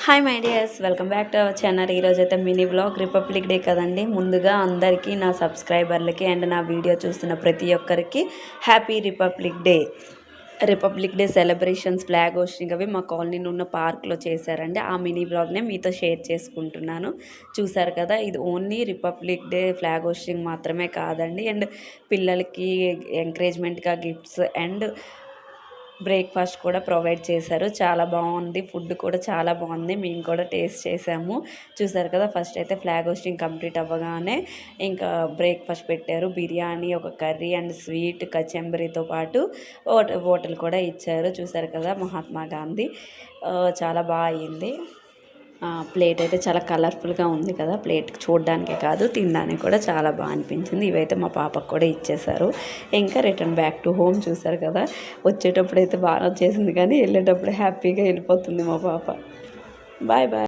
Hi my dears, welcome back to our channel. ఈరోజైతే mini vlog republic day కదండి. ముందుగా అందరికీ, నా సబ్స్క్రైబర్లకి అండ్ నా వీడియో చూస్తున్న ప్రతి ఒక్కరికి happy republic day celebrations, flag hosting అవి మా కాలనీలో ఉన్న పార్క్లో చేశారండి. ఆ మినీ బ్లాగ్నే మీతో షేర్ చేసుకుంటున్నాను. చూసారు కదా, ఇది only republic day flag hosting మాత్రమే కాదండి. అండ్ పిల్లలకి ఎంకరేజ్మెంట్గా గిఫ్ట్స్ అండ్ బ్రేక్ఫాస్ట్ కూడా ప్రొవైడ్ చేశారు. చాలా బాగుంది, ఫుడ్ కూడా చాలా బాగుంది. మేము కూడా టేస్ట్ చేసాము. చూసారు కదా, ఫస్ట్ అయితే ఫ్లాగ్ హోస్టింగ్ కంప్లీట్ అవ్వగానే ఇంకా బ్రేక్ఫాస్ట్ పెట్టారు. బిర్యానీ, ఒక కర్రీ అండ్ స్వీట్ కచంబరితో పాటు హోటల్ కూడా ఇచ్చారు. చూసారు కదా, మహాత్మా గాంధీ చాలా బాగా అయ్యింది. ప్లేట్ అయితే చాలా కలర్ఫుల్గా ఉంది కదా. ప్లేట్ చూడడానికే కాదు, తినడానికి కూడా చాలా బాగా అనిపించింది. ఇవైతే మా పాపకు కూడా ఇచ్చేశారు. ఇంకా రిటర్న్ బ్యాక్ టు హోమ్. చూసారు కదా, వచ్చేటప్పుడు అయితే బాగా వచ్చేసింది, కానీ వెళ్ళేటప్పుడు హ్యాపీగా వెళ్ళిపోతుంది మా పాప. Bye bye.